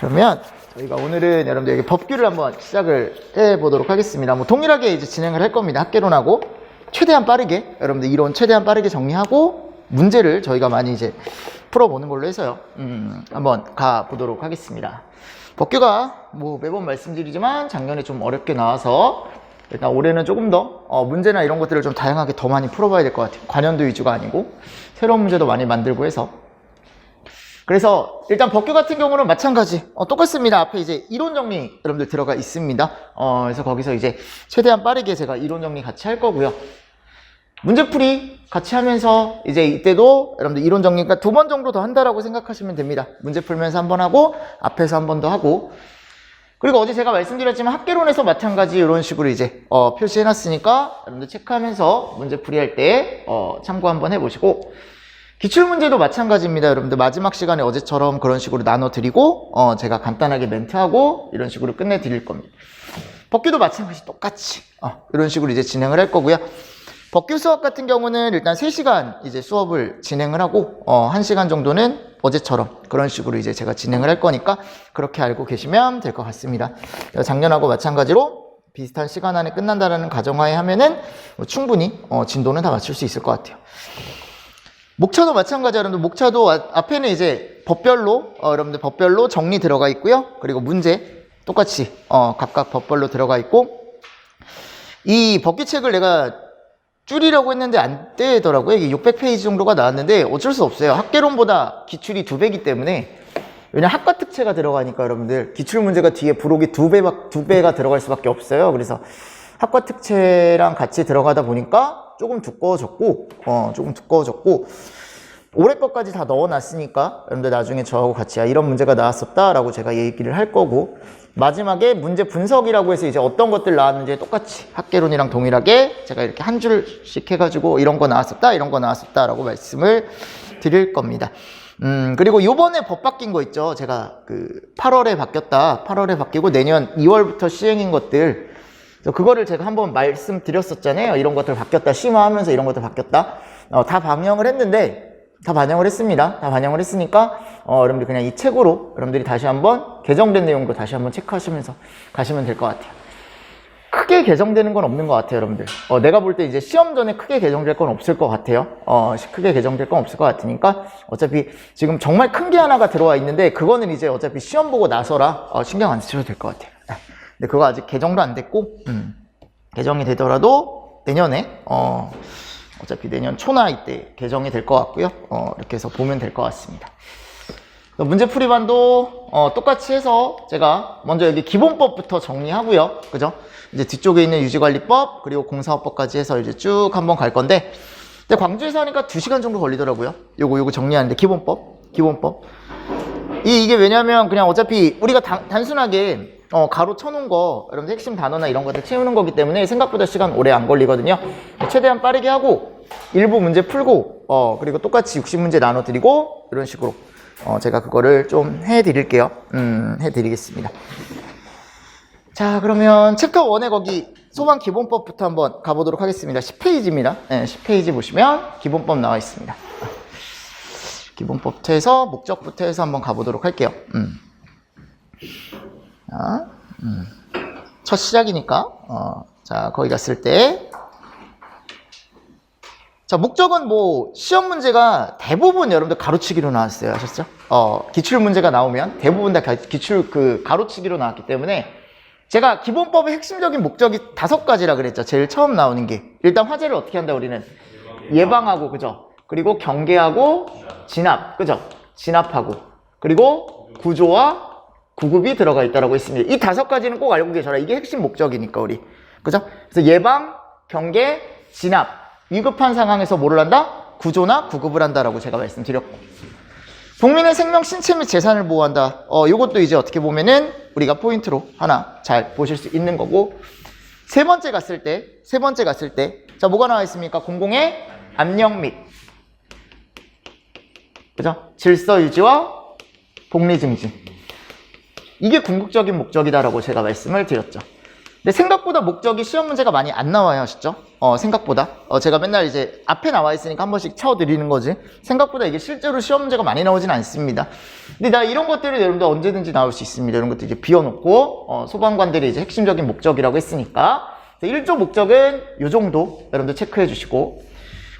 그러면 저희가 오늘은 여러분들 여기 법규를 한번 시작을 해보도록 하겠습니다. 뭐 동일하게 이제 진행을 할 겁니다. 학개론하고 최대한 빠르게 여러분들 이론 최대한 빠르게 정리하고 문제를 저희가 많이 이제 풀어보는 걸로 해서요. 한번 가보도록 하겠습니다. 법규가 뭐 매번 말씀드리지만 작년에 좀 어렵게 나와서 일단 올해는 조금 더 문제나 이런 것들을 좀 다양하게 더 많이 풀어봐야 될 것 같아요. 관연도 위주가 아니고 새로운 문제도 많이 만들고 해서. 그래서 일단 법규 같은 경우는 마찬가지 똑같습니다. 앞에 이제 이론 정리 여러분들 들어가 있습니다. 그래서 거기서 이제 최대한 빠르게 제가 이론 정리 같이 할 거고요. 문제풀이 같이 하면서 이제 이때도 여러분들 이론 정리가 2번 정도 더 한다라고 생각하시면 됩니다. 문제 풀면서 한 번 하고 앞에서 한 번 더 하고, 그리고 어제 제가 말씀드렸지만 학개론에서 마찬가지 이런 식으로 이제 표시해놨으니까 여러분들 체크하면서 문제풀이 할 때 참고 한번 해보시고, 기출문제도 마찬가지입니다. 여러분들 마지막 시간에 어제처럼 그런 식으로 나눠드리고 제가 간단하게 멘트하고 이런 식으로 끝내드릴 겁니다. 법규도 마찬가지 똑같이 이런 식으로 이제 진행을 할 거고요. 법규 수업 같은 경우는 일단 3시간 이제 수업을 진행을 하고 1시간 정도는 어제처럼 그런 식으로 이제 제가 진행을 할 거니까 그렇게 알고 계시면 될 것 같습니다. 작년하고 마찬가지로 비슷한 시간 안에 끝난다라는 가정하에 하면은 충분히 진도는 다 맞출 수 있을 것 같아요. 목차도 마찬가지. 여러분들 목차도 앞에는 이제 법별로 여러분들 법별로 정리 들어가 있고요. 그리고 문제 똑같이 각각 법별로 들어가 있고, 이 법규책을 내가 줄이려고 했는데 안 되더라고요. 이게 600페이지 정도가 나왔는데 어쩔 수 없어요. 학개론보다 기출이 2배이기 때문에. 왜냐면 학과 특채가 들어가니까 여러분들 기출 문제가 뒤에 부록이 2배가 들어갈 수밖에 없어요. 그래서 학과 특채랑 같이 들어가다 보니까 조금 두꺼워졌고 올해 것까지 다 넣어놨으니까 여러분들 나중에 저하고 같이 이런 문제가 나왔었다라고 제가 얘기를 할 거고, 마지막에 문제 분석이라고 해서 이제 어떤 것들 나왔는지 똑같이 학개론이랑 동일하게 제가 이렇게 한 줄씩 해가지고 이런 거 나왔었다 이런 거 나왔었다라고 말씀을 드릴 겁니다. 그리고 요번에 법 바뀐 거 있죠. 제가 그 8월에 바뀌고 내년 2월부터 시행인 것들, 그거를 제가 한번 말씀드렸었잖아요. 이런 것들 바뀌었다, 심화하면서 이런 것들 바뀌었다. 다 반영을 했습니다. 다 반영을 했으니까 여러분들 그냥 이 책으로 여러분들이 다시 한번 개정된 내용도 다시 한번 체크하시면서 가시면 될 것 같아요. 크게 개정되는 건 없는 것 같아요, 여러분들. 내가 볼 때 이제 시험 전에 크게 개정될 건 없을 것 같아요. 크게 개정될 건 없을 것 같으니까 어차피 지금 정말 큰 게 하나가 들어와 있는데 그거는 이제 어차피 시험 보고 나서라 신경 안 쓰셔도 될 것 같아요. 근데 그거 아직 개정도 안 됐고 개정이 되더라도 내년에 어차피 내년 초나 이때 개정이 될 것 같고요. 이렇게 해서 보면 될 것 같습니다. 문제풀이반도 똑같이 해서 제가 먼저 여기 기본법부터 정리하고요. 그죠? 이제 뒤쪽에 있는 유지관리법 그리고 공사업법까지 해서 이제 쭉 한번 갈 건데, 근데 광주에서 하니까 2시간 정도 걸리더라고요. 요거 정리하는데 기본법. 이게 왜냐면 그냥 어차피 우리가 단순하게 가로 쳐놓은 거 여러분들 핵심 단어나 이런 것들 채우는 거기 때문에 생각보다 시간 오래 안 걸리거든요. 최대한 빠르게 하고 일부 문제 풀고 그리고 똑같이 60문제 나눠드리고 이런 식으로 제가 그거를 좀 해드릴게요. 해드리겠습니다. 자, 그러면 챕터 1에 거기 소방 기본법부터 한번 가보도록 하겠습니다. 10페이지입니다. 네, 10페이지 보시면 기본법 나와 있습니다. 기본법부터 해서 목적부터 해서 한번 가보도록 할게요. 첫 시작이니까 자, 거기 갔을 때, 자, 목적은 뭐 시험 문제가 대부분 여러분들 가로치기로 나왔어요. 아셨죠? 기출 문제가 나오면 대부분 다 기출 가로치기로 나왔기 때문에 제가 기본법의 핵심적인 목적이 5가지라 그랬죠. 제일 처음 나오는 게 일단 화재를 어떻게 한다, 우리는 예방하고, 그죠? 그리고 경계하고 진압, 그죠? 진압하고, 그리고 구조와 구급이 들어가 있다고 했습니다. 이 5가지는 꼭 알고 계셔라. 이게 핵심 목적이니까 우리, 그죠? 그래서 예방, 경계, 진압, 위급한 상황에서 뭐를 한다? 구조나 구급을 한다라고 제가 말씀드렸고, 국민의 생명, 신체 및 재산을 보호한다. 요것도 이제 어떻게 보면은 우리가 포인트로 하나 잘 보실 수 있는 거고, 세 번째 갔을 때, 자, 뭐가 나와 있습니까? 공공의 안녕 및, 그죠? 질서 유지와 복리 증진. 이게 궁극적인 목적이다라고 제가 말씀을 드렸죠. 근데 생각보다 목적이 시험 문제가 많이 안 나와요. 아시죠? 생각보다. 제가 맨날 이제 앞에 나와 있으니까 한 번씩 쳐드리는 거지. 생각보다 이게 실제로 시험 문제가 많이 나오진 않습니다. 근데 나 이런 것들이 여러분들 언제든지 나올 수 있습니다. 이런 것들 이제 비워놓고, 소방관들이 이제 핵심적인 목적이라고 했으니까. 1조 목적은 요 정도 여러분들 체크해 주시고.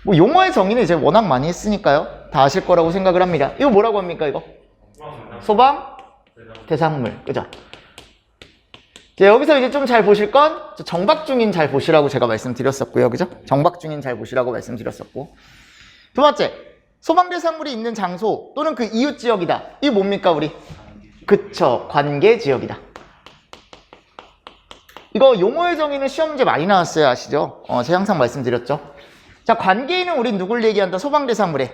뭐 용어의 정의는 이제 워낙 많이 했으니까요. 다 아실 거라고 생각을 합니다. 이거 뭐라고 합니까, 이거? 소방 대상물. 그죠? 자, 여기서 이제 좀 잘 보실 건 정박중인 잘 보시라고 제가 말씀드렸었고요. 그죠? 정박중인 잘 보시라고 말씀드렸었고. 두 번째, 소방대상물이 있는 장소 또는 그 이웃 지역이다. 이게 뭡니까, 우리? 그쵸, 관계 지역이다. 이거 용어의 정의는 시험 문제 많이 나왔어요. 아시죠? 제가 항상 말씀드렸죠. 자, 관계인은 우린 누굴 얘기한다? 소방대상물에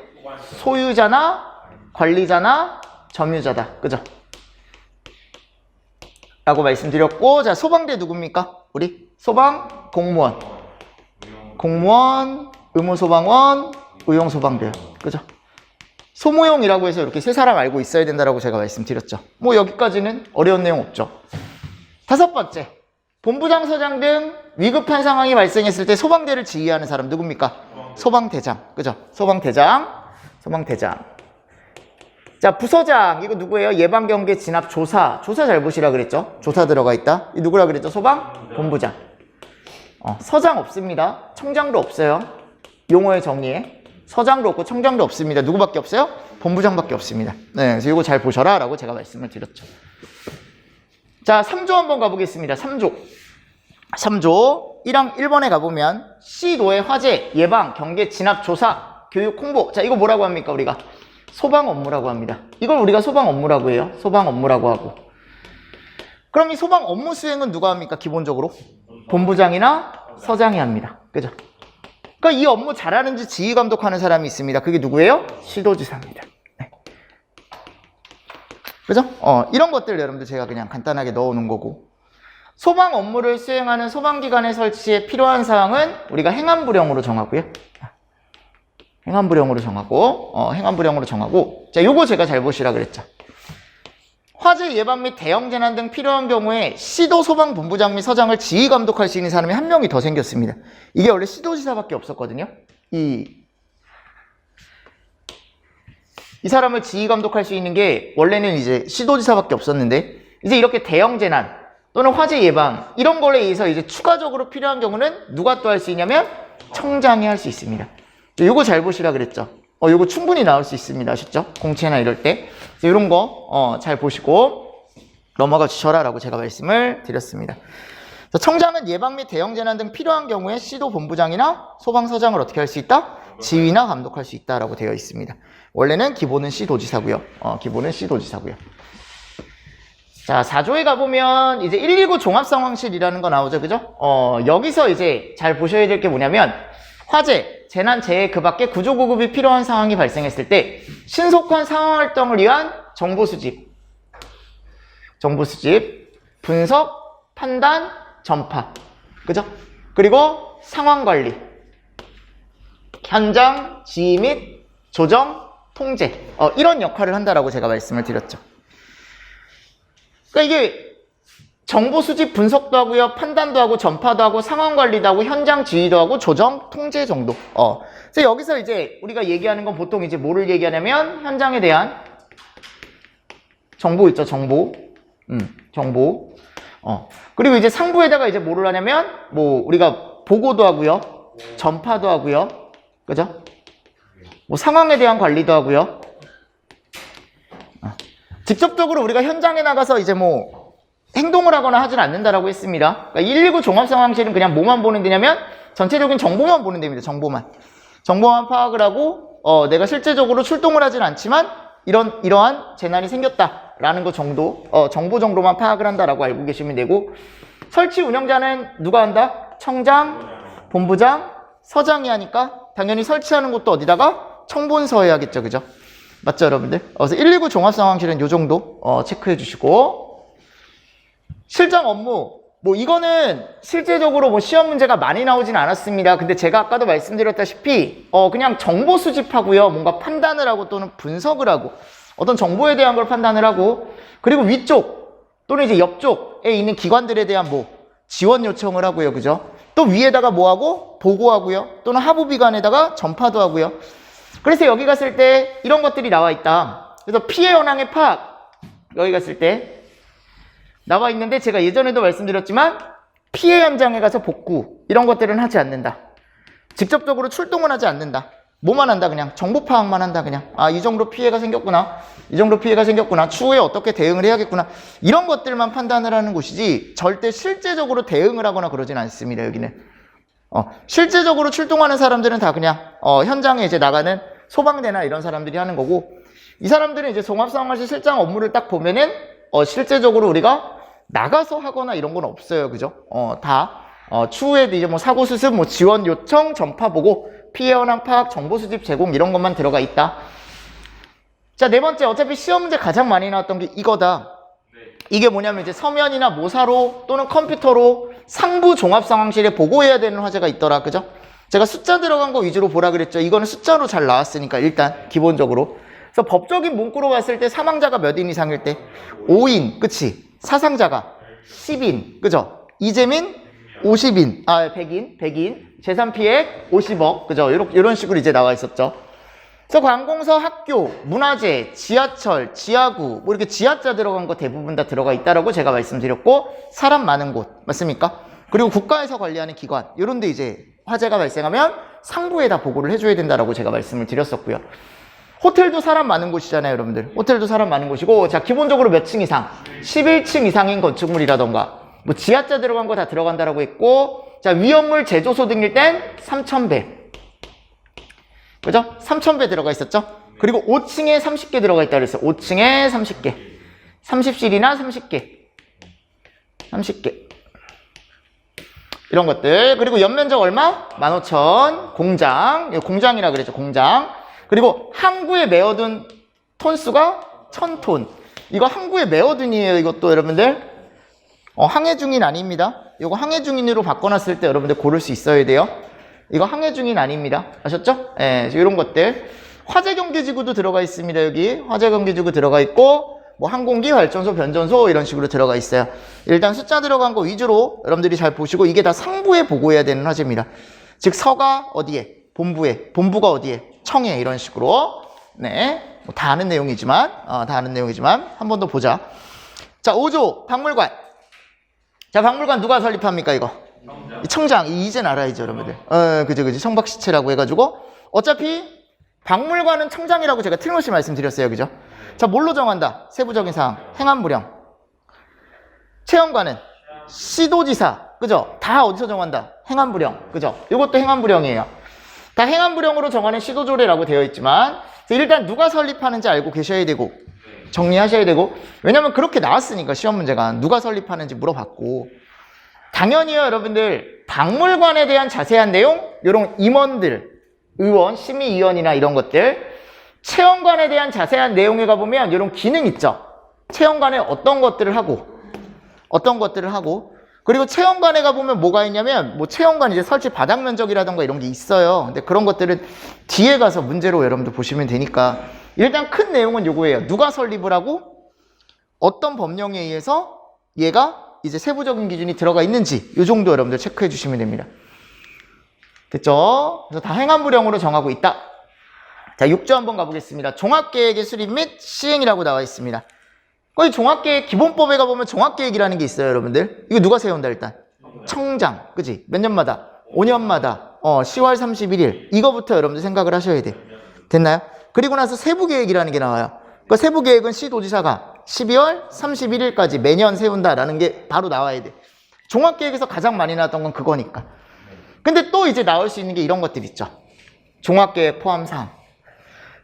소유자나 관리자나 점유자다. 그죠? 라고 말씀드렸고, 자, 소방대 누굽니까? 우리 소방 공무원, 의무소방원, 의용소방대요. 그죠? 소모용이라고 해서 이렇게 세 사람 알고 있어야 된다라고 제가 말씀드렸죠. 뭐 여기까지는 어려운 내용 없죠. 다섯 번째, 본부장, 서장 등 위급한 상황이 발생했을 때 소방대를 지휘하는 사람 누굽니까? 소방대장. 그죠? 소방대장. 자, 부서장, 이거 누구예요? 예방경계 진압 조사. 조사 잘 보시라 그랬죠? 조사 들어가 있다. 이 누구라 그랬죠? 소방? 본부장. 서장 없습니다. 청장도 없어요. 용어의 정의에. 서장도 없고 청장도 없습니다. 누구밖에 없어요? 본부장밖에 없습니다. 네, 그래서 이거 잘 보셔라 라고 제가 말씀을 드렸죠. 자, 3조 한번 가보겠습니다. 3조 1번에 가보면 시도의 화재, 예방, 경계, 진압, 조사, 교육, 홍보. 자, 이거 뭐라고 합니까? 우리가 소방 업무라고 합니다. 이걸 우리가 소방 업무라고 해요. 소방 업무라고 하고. 그럼 이 소방 업무 수행은 누가 합니까? 기본적으로 본부장이나 서장이 합니다. 그죠? 그러니까 이 업무 잘하는지 지휘 감독하는 사람이 있습니다. 그게 누구예요? 시도지사입니다. 네. 그죠? 이런 것들 여러분들 제가 그냥 간단하게 넣어놓은 거고. 소방 업무를 수행하는 소방기관의 설치에 필요한 사항은 우리가 행안부령으로 정하고요. 행안부령으로 정하고. 자, 요거 제가 잘 보시라 그랬죠. 화재 예방 및 대형 재난 등 필요한 경우에 시도 소방본부장 및 서장을 지휘 감독할 수 있는 사람이 한 명이 더 생겼습니다. 이게 원래 시도지사밖에 없었거든요. 이 사람을 지휘 감독할 수 있는 게 원래는 이제 시도지사밖에 없었는데, 이제 이렇게 대형 재난 또는 화재 예방 이런 거에 의해서 이제 추가적으로 필요한 경우는 누가 또 할 수 있냐면 청장이 할 수 있습니다. 요거 잘 보시라 그랬죠. 요거 충분히 나올 수 있습니다. 아셨죠? 공채나 이럴 때. 이런 거 잘 보시고 넘어가 주셔라 라고 제가 말씀을 드렸습니다. 청장은 예방 및 대형 재난 등 필요한 경우에 시도 본부장이나 소방서장을 어떻게 할 수 있다? 지휘나 감독할 수 있다라고 되어 있습니다. 원래는 기본은 시도지사고요. 자, 4조에 가보면 이제 119 종합상황실이라는 거 나오죠. 그죠? 여기서 이제 잘 보셔야 될 게 뭐냐면 화재, 재난, 재해 그 밖에 구조구급이 필요한 상황이 발생했을 때 신속한 상황 활동을 위한 정보 수집, 분석, 판단, 전파. 그죠? 그리고 상황 관리, 현장 지휘 및 조정, 통제. 이런 역할을 한다라고 제가 말씀을 드렸죠. 그러니까 이게 정보 수집 분석도 하고요, 판단도 하고, 전파도 하고, 상황 관리도 하고, 현장 지휘도 하고, 조정, 통제 정도. 그래서 여기서 이제 우리가 얘기하는 건 보통 이제 뭐를 얘기하냐면 현장에 대한 정보 있죠, 정보. 그리고 이제 상부에다가 이제 뭐를 하냐면 뭐 우리가 보고도 하고요, 전파도 하고요, 그죠? 뭐 상황에 대한 관리도 하고요. 직접적으로 우리가 현장에 나가서 이제 뭐 행동을 하거나 하진 않는다라고 했습니다. 그러니까 119 종합상황실은 그냥 뭐만 보는 데냐면 전체적인 정보만 보는 데입니다. 정보만 파악을 하고 내가 실제적으로 출동을 하진 않지만 이러한 재난이 생겼다라는 거 정도, 정보 정도만 파악을 한다라고 알고 계시면 되고, 설치 운영자는 누가 한다? 청장, 본부장, 서장이 하니까 당연히 설치하는 것도 어디다가? 청본서에 하겠죠. 그죠? 맞죠, 여러분들? 그래서 119 종합상황실은 요 정도 체크해 주시고, 실정 업무, 뭐 이거는 실제적으로 뭐 시험 문제가 많이 나오진 않았습니다. 근데 제가 아까도 말씀드렸다시피 그냥 정보 수집하고요, 뭔가 판단을 하고 또는 분석을 하고 어떤 정보에 대한 걸 판단을 하고, 그리고 위쪽 또는 이제 옆쪽에 있는 기관들에 대한 뭐 지원 요청을 하고요, 그죠? 또 위에다가 뭐하고? 보고하고요. 또는 하부비관에다가 전파도 하고요. 그래서 여기 갔을 때 이런 것들이 나와 있다. 그래서 피해 현황의 파악, 여기 갔을 때 나와 있는데 제가 예전에도 말씀드렸지만 피해 현장에 가서 복구 이런 것들은 하지 않는다. 직접적으로 출동은 하지 않는다. 뭐만 한다? 그냥 정보 파악만 한다. 그냥 이 정도 피해가 생겼구나, 이 정도 피해가 생겼구나, 추후에 어떻게 대응을 해야겠구나, 이런 것들만 판단을 하는 곳이지 절대 실제적으로 대응을 하거나 그러진 않습니다. 여기는 실제적으로 출동하는 사람들은 다 그냥 현장에 이제 나가는 소방대나 이런 사람들이 하는 거고, 이 사람들은 이제 종합상황실 실장 업무를 딱 보면은 실제적으로 우리가 나가서 하거나 이런 건 없어요. 그죠? 다 추후에 이제 뭐 사고 수습, 뭐 지원 요청, 전파 보고, 피해 현황 파악, 정보 수집 제공 이런 것만 들어가 있다. 자, 네 번째, 어차피 시험 문제 가장 많이 나왔던 게 이거다. 이게 뭐냐면 이제 서면이나 모사로 또는 컴퓨터로 상부 종합상황실에 보고해야 되는 화제가 있더라. 그죠? 제가 숫자 들어간 거 위주로 보라 그랬죠. 이거는 숫자로 잘 나왔으니까 일단 기본적으로. 그래서 법적인 문구로 봤을 때 사망자가 몇 인 이상일 때 5인, 그치? 사상자가 10인, 그죠? 이재민 50인, 100인, 재산 피해액 50억, 그죠? 이런 식으로 이제 나와 있었죠. 그래서 관공서, 학교, 문화재, 지하철, 지하구, 뭐 이렇게 지하자 들어간 거 대부분 다 들어가 있다라고 제가 말씀드렸고, 사람 많은 곳, 맞습니까? 그리고 국가에서 관리하는 기관, 이런 데 이제 화재가 발생하면 상부에다 보고를 해줘야 된다라고 제가 말씀을 드렸었고요. 호텔도 사람 많은 곳이잖아요, 여러분들. 호텔도 사람 많은 곳이고, 자, 기본적으로 몇 층 이상? 11층 이상인 건축물이라던가, 뭐 지하자 들어간 거 다 들어간다라고 했고, 자, 위험물 제조소 등일 땐 3,000배. 그죠? 3,000배 들어가 있었죠? 그리고 5층에 30개 들어가 있다 그랬어요. 5층에 30개. 30실이나 30개. 이런 것들. 그리고 연면적 얼마? 15,000. 공장. 공장이라 그랬죠. 공장. 그리고 항구에 메어둔 톤수가 1,000톤. 이거 항구에 메어둔이에요. 이것도 여러분들. 항해 중인 아닙니다. 이거 항해 중인으로 바꿔놨을 때 여러분들 고를 수 있어야 돼요. 이거 항해 중인 아닙니다. 아셨죠? 예, 이런 것들. 화재 경계지구도 들어가 있습니다. 여기 화재 경계지구 들어가 있고, 뭐 항공기, 발전소, 변전소 이런 식으로 들어가 있어요. 일단 숫자 들어간 거 위주로 여러분들이 잘 보시고, 이게 다 상부에 보고해야 되는 화재입니다. 즉 서가 어디에? 본부에. 본부가 어디에? 청에. 이런 식으로. 네, 뭐 다 아는 내용이지만 한 번 더 보자. 자, 5조 박물관. 자, 박물관 누가 설립합니까? 이거 청장. 이제는 알아야죠, 여러분들. 그지. 청박시체라고 해가지고 어차피 박물관은 청장이라고 제가 틀림없이 말씀드렸어요. 그죠? 자, 뭘로 정한다? 세부적인 사항. 행안부령. 체험관은 시도지사. 그죠? 다 어디서 정한다? 행안부령. 그죠? 이것도 행안부령이에요. 다 행안부령으로 정하는 시도조례라고 되어 있지만, 일단 누가 설립하는지 알고 계셔야 되고, 정리하셔야 되고, 왜냐면 그렇게 나왔으니까 시험 문제가 누가 설립하는지 물어봤고, 당연히요, 여러분들 박물관에 대한 자세한 내용, 이런 임원들, 의원, 심의위원이나 이런 것들, 체험관에 대한 자세한 내용에 가보면 이런 기능 있죠. 체험관에 어떤 것들을 하고, 그리고 체험관에 가보면 뭐가 있냐면, 뭐 체험관 이제 설치 바닥 면적이라던가 이런 게 있어요. 근데 그런 것들은 뒤에 가서 문제로 여러분들 보시면 되니까, 일단 큰 내용은 요거예요. 누가 설립을 하고 어떤 법령에 의해서 얘가 이제 세부적인 기준이 들어가 있는지, 요 정도 여러분들 체크해 주시면 됩니다. 됐죠? 그래서 다 행안부령으로 정하고 있다. 자, 6조 한번 가보겠습니다. 종합계획의 수립 및 시행이라고 나와 있습니다. 거기 종합계획 기본법에 가보면 종합계획이라는 게 있어요, 여러분들. 이거 누가 세운다? 일단 청장. 그지? 몇 년마다? 5년마다 10월 31일 이거부터 여러분들 생각을 하셔야 돼. 됐나요? 그리고 나서 세부계획이라는 게 나와요. 그 세부계획은 시도지사가 12월 31일까지 매년 세운다라는 게 바로 나와야 돼. 종합계획에서 가장 많이 나왔던 건 그거니까. 근데 또 이제 나올 수 있는 게 이런 것들 있죠. 종합계획 포함사항.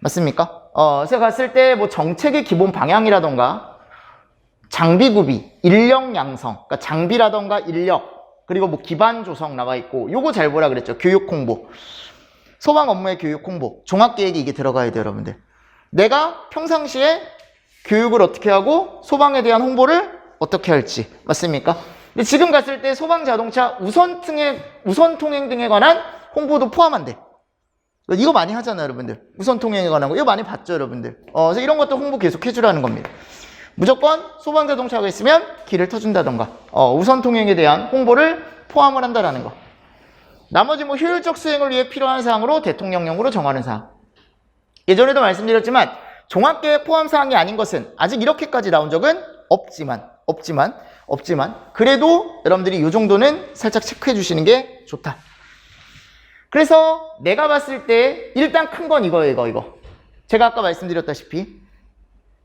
맞습니까? 제가 갔을 때 뭐 정책의 기본 방향이라던가 장비 구비, 인력 양성, 그러니까 장비라던가 인력, 그리고 뭐 기반 조성 나와 있고, 요거 잘 보라 그랬죠. 교육 홍보. 소방 업무의 교육 홍보, 종합계획이 이게 들어가야 돼요, 여러분들. 내가 평상시에 교육을 어떻게 하고 소방에 대한 홍보를 어떻게 할지. 맞습니까? 근데 지금 갔을 때 소방 자동차 우선 통행 등에 관한 홍보도 포함한대. 이거 많이 하잖아요, 여러분들. 우선 통행에 관한 거. 이거 많이 봤죠, 여러분들. 그래서 이런 것도 홍보 계속 해주라는 겁니다. 무조건 소방 자동차가 있으면 길을 터준다던가, 우선 통행에 대한 홍보를 포함을 한다라는 거. 나머지 뭐 효율적 수행을 위해 필요한 사항으로 대통령령으로 정하는 사항. 예전에도 말씀드렸지만 종합계획 포함 사항이 아닌 것은 아직 이렇게까지 나온 적은 없지만 그래도 여러분들이 이 정도는 살짝 체크해 주시는 게 좋다. 그래서 내가 봤을 때 일단 큰 건 이거예요, 이거. 제가 아까 말씀드렸다시피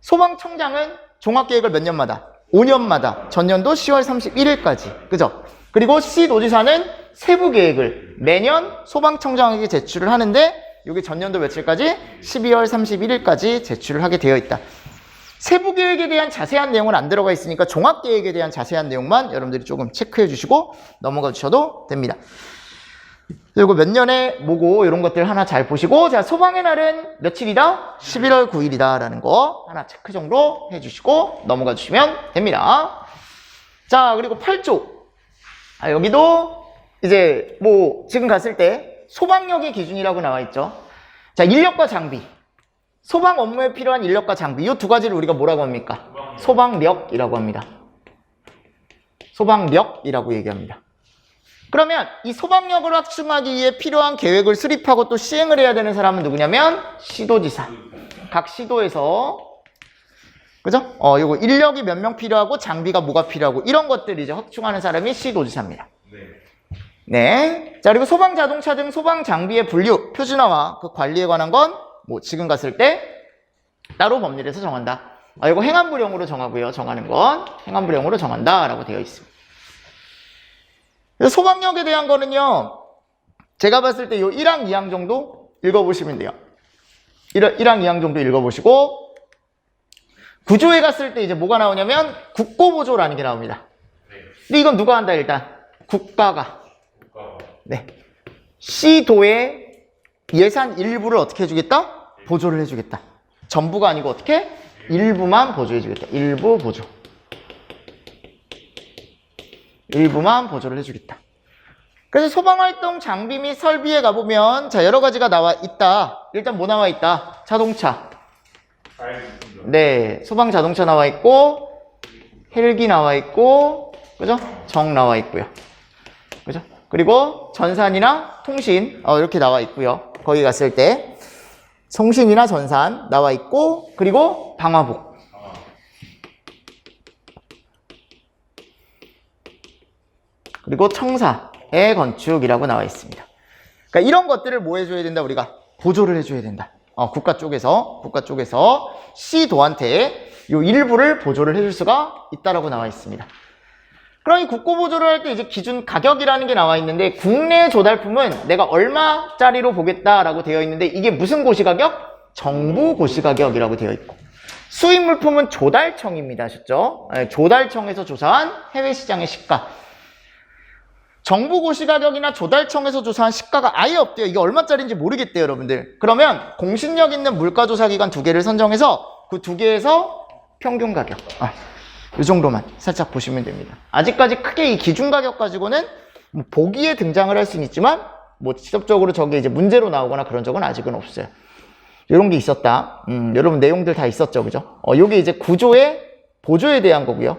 소방청장은 종합계획을 몇 년마다? 5년마다 전년도 10월 31일까지. 그죠? 그리고 시도지사는 세부계획을 매년 소방청장에게 제출을 하는데 여기 전년도 며칠까지? 12월 31일까지 제출을 하게 되어 있다. 세부계획에 대한 자세한 내용은 안 들어가 있으니까 종합계획에 대한 자세한 내용만 여러분들이 조금 체크해 주시고 넘어가 주셔도 됩니다. 그리고 몇 년에 뭐고 이런 것들 하나 잘 보시고, 자, 소방의 날은 며칠이다? 11월 9일이다 라는 거 하나 체크 정도 해주시고 넘어가 주시면 됩니다. 자, 그리고 8조. 여기도 이제 뭐 지금 갔을 때 소방력의 기준이라고 나와 있죠. 자, 인력과 장비. 소방 업무에 필요한 인력과 장비. 이 두 가지를 우리가 뭐라고 합니까? 소방력이라고 합니다. 소방력이라고 얘기합니다. 그러면 이 소방력을 확충하기 위해 필요한 계획을 수립하고 또 시행을 해야 되는 사람은 누구냐면 시도지사. 각 시도에서, 그죠? 이거 인력이 몇 명 필요하고 장비가 뭐가 필요하고 이런 것들을 이제 확충하는 사람이 시도지사입니다. 네. 자, 그리고 소방 자동차 등 소방 장비의 분류, 표준화와 그 관리에 관한 건 뭐 지금 갔을 때 따로 법률에서 정한다. 이거 행안부령으로 정하고요. 정하는 건 행안부령으로 정한다라고 되어 있습니다. 소방력에 대한 거는요, 제가 봤을 때 요 1항, 2항 정도 읽어보시면 돼요. 1항, 2항 정도 읽어보시고, 구조에 갔을 때 이제 뭐가 나오냐면 국고보조라는 게 나옵니다. 근데 이건 누가 한다, 일단? 국가가. 네. 시도의 예산 일부를 어떻게 해주겠다? 보조를 해주겠다. 전부가 아니고 어떻게? 일부만 보조해주겠다. 일부 보조. 일부만 보조를 해주겠다. 그래서 소방활동 장비 및 설비에 가보면 자, 여러 가지가 나와 있다. 일단 뭐 나와 있다? 자동차. 네, 소방 자동차 나와 있고, 헬기 나와 있고, 그죠? 정 나와 있고요. 그죠? 그리고 전산이나 통신 이렇게 나와 있고요. 거기 갔을 때 통신이나 전산 나와 있고, 그리고 방화복. 그리고 청사의 건축이라고 나와 있습니다. 그러니까 이런 것들을 뭐 해줘야 된다? 우리가 보조를 해줘야 된다. 국가 쪽에서 시도한테 이 일부를 보조를 해줄 수가 있다라고 나와 있습니다. 그럼 이 국고보조를 할 때 이제 기준 가격이라는 게 나와 있는데, 국내 조달품은 내가 얼마짜리로 보겠다라고 되어 있는데, 이게 무슨 고시가격? 정부 고시가격이라고 되어 있고, 수입 물품은 조달청입니다. 아셨죠? 조달청에서 조사한 해외시장의 시가. 정부 고시가격이나 조달청에서 조사한 시가가 아예 없대요. 이게 얼마짜리인지 모르겠대요, 여러분들. 그러면 공신력 있는 물가조사기관 2개를 선정해서 그 2개에서 평균 가격. 이 정도만 살짝 보시면 됩니다. 아직까지 크게 이 기준 가격 가지고는 뭐 보기에 등장을 할 수는 있지만 뭐 직접적으로 저게 이제 문제로 나오거나 그런 적은 아직은 없어요. 이런 게 있었다. 여러분 내용들 다 있었죠, 그죠? 요게 이제 구조의 보조에 대한 거고요.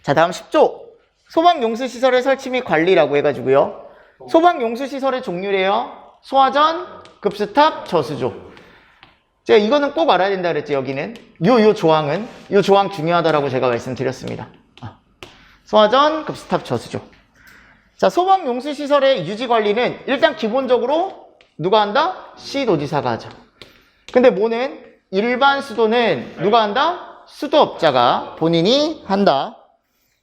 자, 다음 10조. 소방용수시설의 설치 및 관리라고 해가지고요. 소방용수시설의 종류래요. 소화전, 급스탑, 저수조. 제가 이거는 꼭 알아야 된다 그랬죠, 여기는. 요 조항 중요하다라고 제가 말씀드렸습니다. 소화전, 급스탑, 저수조. 자, 소방용수시설의 유지관리는 일단 기본적으로 누가 한다? 시도지사가 하죠. 근데 뭐는? 일반 수도는 누가 한다? 수도업자가 본인이 한다.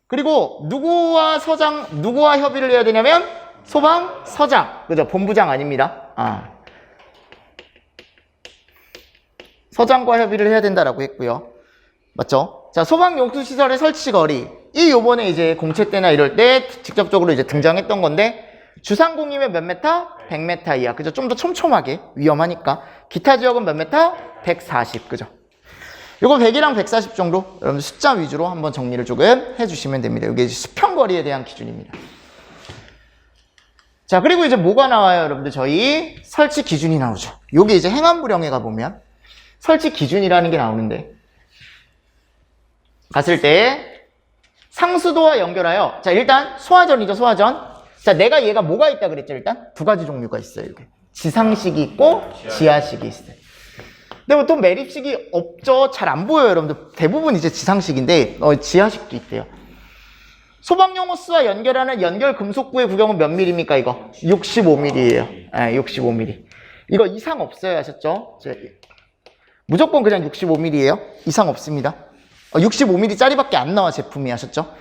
그리고 누구와 협의를 해야 되냐면 소방서장. 그죠? 본부장 아닙니다. 서장과 협의를 해야 된다라고 했고요. 맞죠? 자, 소방용수시설의 설치 거리. 요번에 이제 공채 때나 이럴 때 직접적으로 이제 등장했던 건데, 주상공이면 몇 메타? 100m 이하. 그죠? 좀 더 촘촘하게 위험하니까. 기타 지역은 몇 메타? 140. 그죠? 요거 100이랑 140 정도 여러분들 숫자 위주로 한번 정리를 조금 해주시면 됩니다. 이게 수평거리에 대한 기준입니다. 자, 그리고 이제 뭐가 나와요, 여러분들? 저희 설치 기준이 나오죠. 요게 이제 행안부령에 가보면 설치 기준이라는 게 나오는데, 갔을 때 상수도와 연결하여, 자, 일단 소화전이죠, 소화전. 자, 내가 얘가 뭐가 있다 그랬죠? 일단 두 가지 종류가 있어요. 이렇게. 지상식이 있고 지하식이 있어요. 근데 보통 매립식이 없죠. 잘 안 보여요, 여러분들. 대부분 이제 지상식인데 지하식도 있대요. 소방용 호스와 연결하는 연결 금속구의 구경은 몇 mm입니까, 이거? 65mm예요. 네, 65mm. 이거 이상 없어요, 아셨죠? 무조건 그냥 65mm예요. 이상 없습니다. 65mm짜리밖에 안 나와, 제품이. 아셨죠?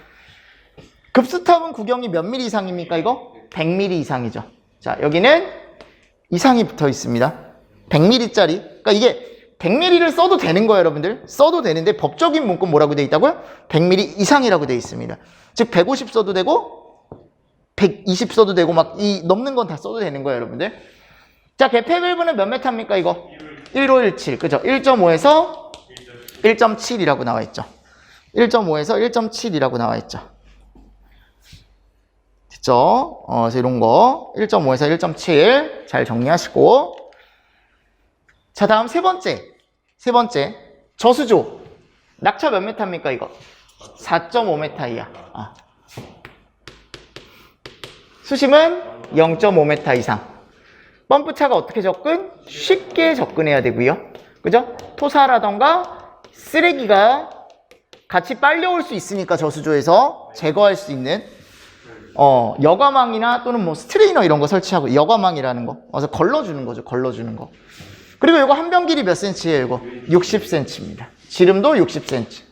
급수탑은 구경이 몇 mm 이상입니까, 이거? 100mm 이상이죠. 자, 여기는 이상이 붙어 있습니다. 100mm짜리. 그러니까 이게 100mm를 써도 되는 거예요, 여러분들. 써도 되는데 법적인 문구 뭐라고 돼 있다고요? 100mm 이상이라고 돼 있습니다. 즉 150 써도 되고 120 써도 되고 막 이 넘는 건 다 써도 되는 거예요, 여러분들. 자, 개폐 밸브는 몇 m입니까, 이거? 1517. 그죠? 1.5에서 1.7이라고 나와 있죠. 1.5에서 1.7이라고 나와 있죠. 됐죠? 그래서 이런 거 1.5에서 1.7 잘 정리하시고. 자, 다음 세 번째 저수조 낙차 몇 m입니까, 이거? 4.5m이야. 수심은 0.5m 이상. 펌프차가 어떻게 접근? 쉽게 접근해야 되고요. 그죠? 토사라던가 쓰레기가 같이 빨려올 수 있으니까 저수조에서 제거할 수 있는 여과망이나 또는 뭐 스트레이너 이런 거 설치하고, 여과망이라는 거. 그래서 걸러주는 거죠. 걸러주는 거. 그리고 이거 한 병 길이 몇 cm예요, 이거? 60cm입니다. 지름도 60cm.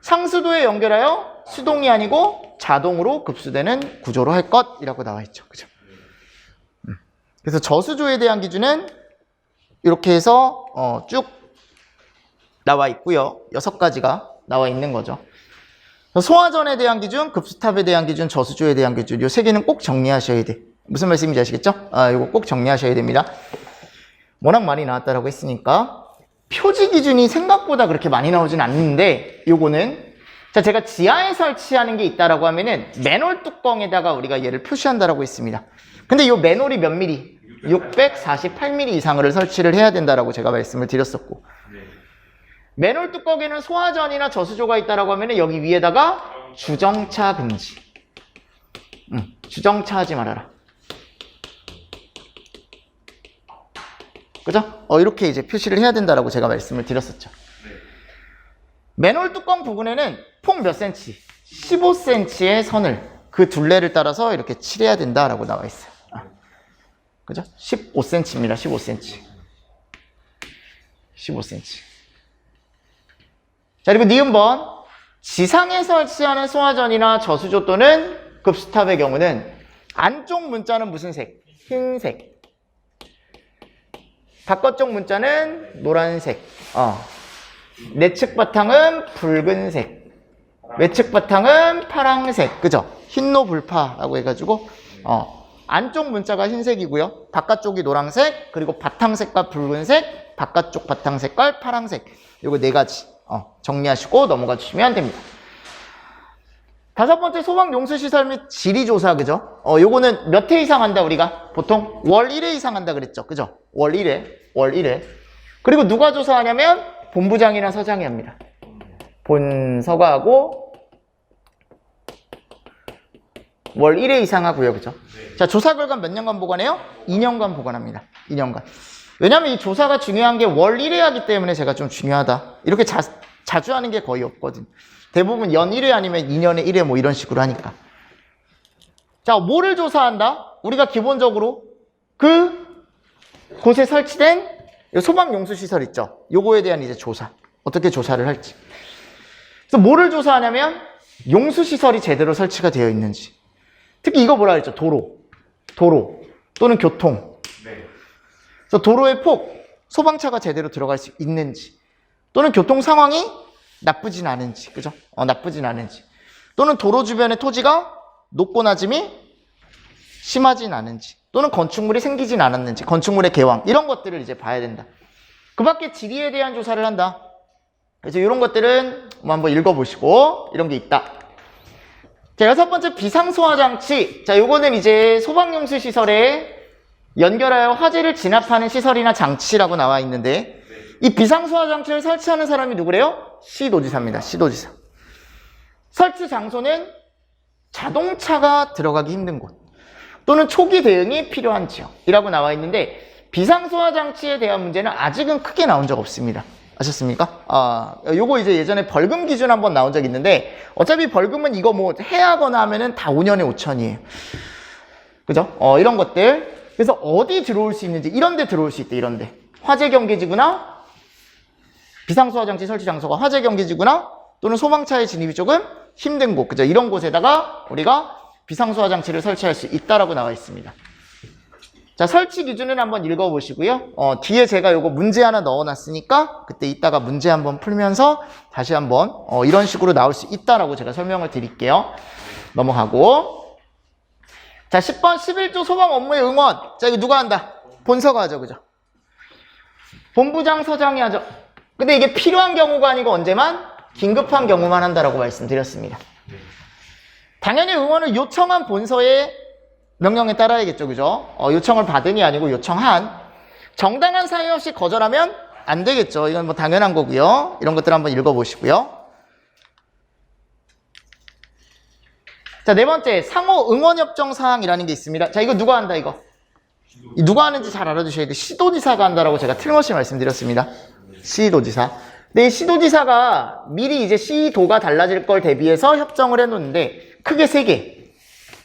상수도에 연결하여 수동이 아니고 자동으로 급수되는 구조로 할 것이라고 나와 있죠. 그죠? 그래서 저수조에 대한 기준은 이렇게 해서 쭉 나와 있고요. 6가지가 나와 있는 거죠. 소화전에 대한 기준, 급수탑에 대한 기준, 저수조에 대한 기준, 이 3개는 꼭 정리하셔야 돼. 무슨 말씀인지 아시겠죠? 이거 꼭 정리하셔야 됩니다. 워낙 많이 나왔다라고 했으니까. 표지 기준이 생각보다 그렇게 많이 나오진 않는데, 요거는 자, 제가 지하에 설치하는 게 있다라고 하면은 맨홀 뚜껑에다가 우리가 얘를 표시한다라고 했습니다. 근데 요 맨홀이 몇 mm? 648mm 이상을 설치를 해야 된다라고 제가 말씀을 드렸었고, 맨홀 뚜껑에는 소화전이나 저수조가 있다라고 하면은 여기 위에다가 주정차 금지. 주정차 하지 말아라. 그죠? 이렇게 이제 표시를 해야 된다라고 제가 말씀을 드렸었죠. 맨홀 뚜껑 부분에는 폭 몇 cm? 15cm의 선을 그 둘레를 따라서 이렇게 칠해야 된다라고 나와 있어요. 그죠? 15cm입니다. 15cm. 15cm. 자, 그리고 니은번 지상에 설치하는 소화전이나 저수조 또는 급수탑의 경우는 안쪽 문자는 무슨 색? 흰색. 바깥쪽 문자는 노란색. 내측 바탕은 붉은색. 외측 바탕은 파랑색. 그죠? 흰노불파라고 해가지고 안쪽 문자가 흰색이고요. 바깥쪽이 노란색, 그리고 바탕색과 붉은색, 바깥쪽 바탕색과 파랑색. 요거 4가지 정리하시고 넘어가 주시면 됩니다. 5번째 소방용수시설 및 지리조사. 그죠? 요거는 몇 회 이상 한다 우리가? 보통 월 1회 이상 한다 그랬죠? 그죠? 월 1회. 그리고 누가 조사하냐면 본부장이나 서장이 합니다. 본서가하고 월 1회 이상 하고요. 그죠? 자, 조사 결과 몇 년간 보관해요? 2년간 보관합니다. 2년간. 왜냐면 이 조사가 중요한 게 월 1회 하기 때문에 제가 좀 중요하다. 이렇게 자주 하는 게 거의 없거든. 대부분 연 1회 아니면 2년에 1회 뭐 이런 식으로 하니까. 자, 뭐를 조사한다? 우리가 기본적으로 그 곳에 설치된 소방용수시설 있죠? 요거에 대한 이제 조사. 어떻게 조사를 할지. 그래서 뭐를 조사하냐면 용수시설이 제대로 설치가 되어 있는지. 특히 이거 뭐라 그랬죠? 도로 또는 교통. 그래서 도로의 폭, 소방차가 제대로 들어갈 수 있는지, 또는 교통 상황이 나쁘진 않은지, 그죠? 나쁘진 않은지, 또는 도로 주변의 토지가 높고 낮음이 심하진 않은지, 또는 건축물이 생기진 않았는지, 건축물의 개왕, 이런 것들을 이제 봐야 된다. 그 밖에 지리에 대한 조사를 한다. 그래서 이런 것들은 뭐 한번 읽어보시고, 이런 게 있다. 자, 6번째 비상소화장치. 자, 요거는 이제 소방용수 시설에 연결하여 화재를 진압하는 시설이나 장치라고 나와 있는데, 이 비상소화장치를 설치하는 사람이 누구래요? 시도지사입니다. 시도지사. 설치 장소는 자동차가 들어가기 힘든 곳 또는 초기 대응이 필요한 지역이라고 나와 있는데 비상소화 장치에 대한 문제는 아직은 크게 나온 적 없습니다. 아셨습니까? 요거 이제 예전에 벌금 기준 한번 나온 적 있는데 어차피 벌금은 이거 뭐 해하거나 하면은 다 5년에 5천이에요. 그죠? 이런 것들. 그래서 어디 들어올 수 있는지 이런 데 들어올 수 있대, 이런 데. 화재 경계지구나 비상소화 장치 설치 장소가 화재 경계지구나 또는 소방차의 진입이 조금 힘든 곳. 그죠? 이런 곳에다가 우리가 비상소화 장치를 설치할 수 있다라고 나와 있습니다. 자, 설치 기준을 한번 읽어보시고요. 뒤에 제가 요거 문제 하나 넣어놨으니까 그때 이따가 문제 한번 풀면서 다시 한번 이런 식으로 나올 수 있다라고 제가 설명을 드릴게요. 넘어가고. 자, 10번 11조 소방 업무의 응원. 자, 이거 누가 한다? 본서가 하죠. 그죠? 본부장, 서장이 하죠. 근데 이게 필요한 경우가 아니고 언제만? 긴급한 경우만 한다라고 말씀드렸습니다. 당연히 응원을 요청한 본서의 명령에 따라야겠죠. 그죠? 요청을 받은이 아니고 요청한. 정당한 사유 없이 거절하면 안 되겠죠. 이건 뭐 당연한 거고요. 이런 것들 한번 읽어보시고요. 자, 네 번째, 상호 응원협정 사항이라는 게 있습니다. 자, 이거 누가 한다, 이거? 누가 하는지 잘 알아두셔야 돼요. 시도지사가 한다라고 제가 틀림없이 말씀드렸습니다. 시도지사. 근데 이 시도지사가 미리 이제 시도가 달라질 걸 대비해서 협정을 해놓는데 크게 3개.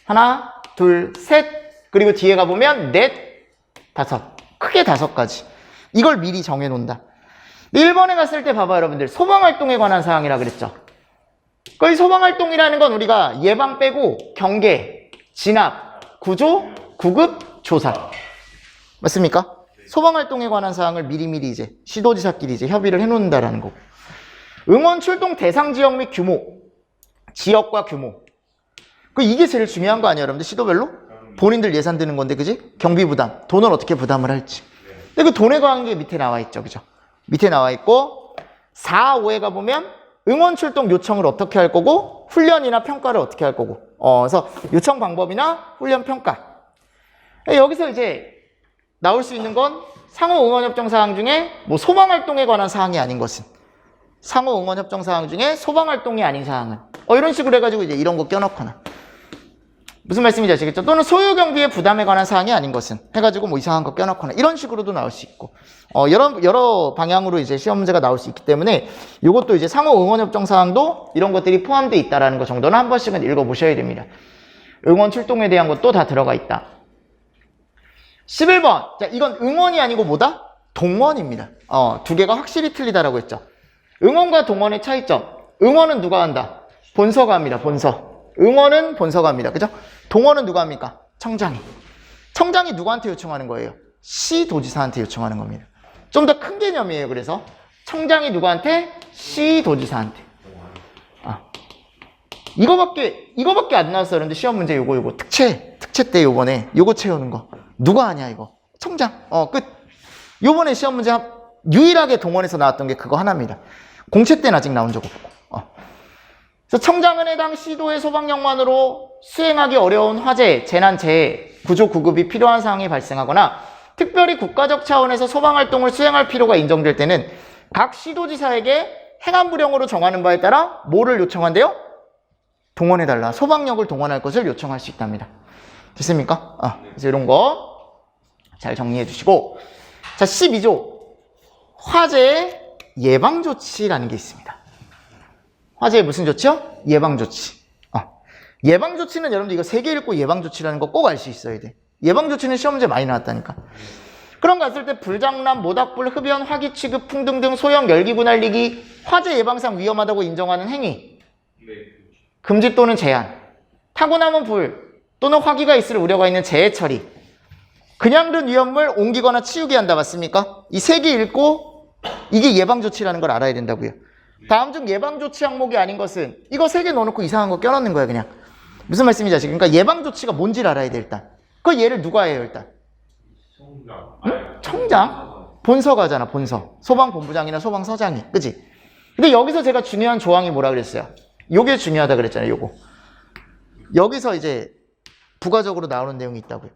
하나, 둘, 셋, 그리고 뒤에 가보면 넷, 다섯. 크게 5가지. 이걸 미리 정해놓는다. 1번에 갔을 때 봐봐, 여러분들. 소방활동에 관한 사항이라 그랬죠. 이 소방활동이라는 건 우리가 예방 빼고 경계, 진압, 구조, 구급, 조사. 맞습니까? 소방활동에 관한 사항을 미리미리 이제 시도지사끼리 이제 협의를 해놓는다라는 거고. 응원 출동 대상 지역 및 규모, 지역과 규모. 이게 제일 중요한 거 아니에요, 여러분들? 시도별로? 본인들 예산 드는 건데, 그지? 경비 부담, 돈을 어떻게 부담을 할지. 근데 그 돈에 관한 게 밑에 나와 있죠, 그죠? 밑에 나와 있고, 4, 5에 가보면 응원 출동 요청을 어떻게 할 거고, 훈련이나 평가를 어떻게 할 거고. 그래서 요청 방법이나 훈련 평가. 여기서 이제 나올 수 있는 건 상호 응원협정 사항 중에 뭐 소방활동에 관한 사항이 아닌 것은. 상호 응원협정 사항 중에 소방활동이 아닌 사항은. 이런 식으로 해가지고 이제 이런 거 껴놓거나. 무슨 말씀인지 아시겠죠? 또는 소유 경비의 부담에 관한 사항이 아닌 것은 해가지고 뭐 이상한 거 껴놓거나 이런 식으로도 나올 수 있고 여러 방향으로 이제 시험 문제가 나올 수 있기 때문에 이것도 이제 상호 응원 협정 사항도 이런 것들이 포함되어 있다라는 거 정도는 한 번씩은 읽어보셔야 됩니다. 응원 출동에 대한 것도 다 들어가 있다. 11번. 자, 이건 응원이 아니고 뭐다? 동원입니다. 2개가 확실히 틀리다라고 했죠. 응원과 동원의 차이점. 응원은 누가 한다? 본서가 합니다. 본서. 응원은 본서가 합니다. 그죠? 동원은 누가 합니까? 청장이. 청장이 누구한테 요청하는 거예요? 시도지사한테 요청하는 겁니다. 좀 더 큰 개념이에요. 그래서 청장이 누구한테? 시도지사한테. 이거밖에 안 나왔어요. 그런데 시험 문제 요거 특채 때 요번에 요거 채우는 거 누가 하냐 이거? 청장. 끝. 요번에 시험 문제 유일하게 동원에서 나왔던 게 그거 하나입니다. 공채 때는 아직 나온 적 없고. 그래서 청장은 해당 시도의 소방력만으로 수행하기 어려운 화재, 재난, 재해, 구조, 구급이 필요한 사항이 발생하거나 특별히 국가적 차원에서 소방활동을 수행할 필요가 인정될 때는 각 시도지사에게 행안부령으로 정하는 바에 따라 뭐를 요청한대요? 동원해달라. 소방력을 동원할 것을 요청할 수 있답니다. 됐습니까? 그래서 이런 거 잘 정리해 주시고. 자, 12조. 화재 예방조치라는 게 있습니다. 화재의 무슨 조치요? 예방조치. 예방조치는 여러분들 이거 3개 읽고 예방조치라는 거 꼭 알 수 있어야 돼. 예방조치는 시험 문제 많이 나왔다니까. 그런 거 했을 때 불장난, 모닥불, 흡연, 화기 취급, 풍등 등 소형 열기구 날리기, 화재 예방상 위험하다고 인정하는 행위. 금지 또는 제한. 타고 남은 불 또는 화기가 있을 우려가 있는 재해 처리. 그냥 든 위험물 옮기거나 치우게 한다. 맞습니까? 이 3개 읽고 이게 예방조치라는 걸 알아야 된다고요. 다음 중 예방조치 항목이 아닌 것은 이거 3개 넣어놓고 이상한 거 껴넣는 거야 그냥. 무슨 말씀인지 아시겠어요? 그러니까 예방조치가 뭔지를 알아야 돼 일단. 그 얘를 누가 해요 일단? 응? 청장? 본서가 하잖아 본서. 소방본부장이나 소방서장이. 그치? 근데 여기서 제가 중요한 조항이 뭐라 그랬어요? 요게 중요하다 그랬잖아요 요거. 여기서 이제 부가적으로 나오는 내용이 있다고요.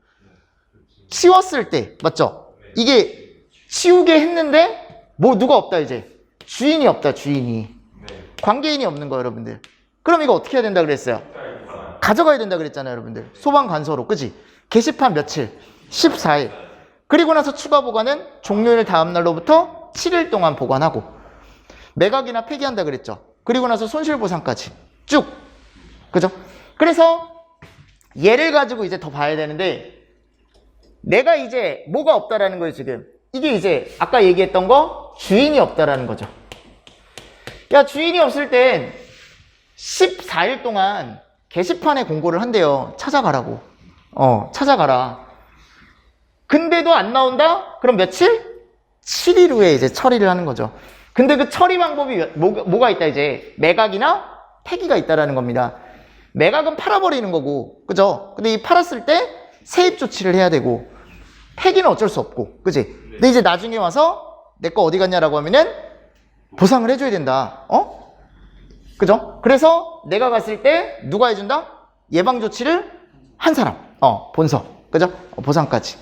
치웠을 때 맞죠? 이게 치우게 했는데 뭐 누가 없다 이제. 주인이 없다 주인이. 관계인이 없는 거예요 여러분들. 그럼 이거 어떻게 해야 된다 그랬어요? 가져가야 된다 그랬잖아요, 여러분들. 소방관서로, 그지? 게시판 며칠? 14일. 그리고 나서 추가 보관은 종료일 다음 날로부터 7일 동안 보관하고, 매각이나 폐기한다 그랬죠. 그리고 나서 손실보상까지 쭉, 그죠? 그래서 얘를 가지고 이제 더 봐야 되는데, 내가 이제 뭐가 없다라는 거예요, 지금. 이게 이제 아까 얘기했던 거 주인이 없다라는 거죠. 야, 주인이 없을 땐 14일 동안 게시판에 공고를 한대요. 찾아가라고. 찾아가라. 근데도 안 나온다? 그럼 며칠? 7일 후에 이제 처리를 하는 거죠. 근데 그 처리 방법이 뭐가 있다, 이제. 매각이나 폐기가 있다라는 겁니다. 매각은 팔아버리는 거고, 그죠? 근데 이 팔았을 때 세입 조치를 해야 되고, 폐기는 어쩔 수 없고, 그지? 근데 이제 나중에 와서 내 거 어디 갔냐라고 하면은 보상을 해줘야 된다. 그죠? 그래서 내가 갔을 때 누가 해준다? 예방 조치를 한 사람. 본서. 그죠? 보상까지.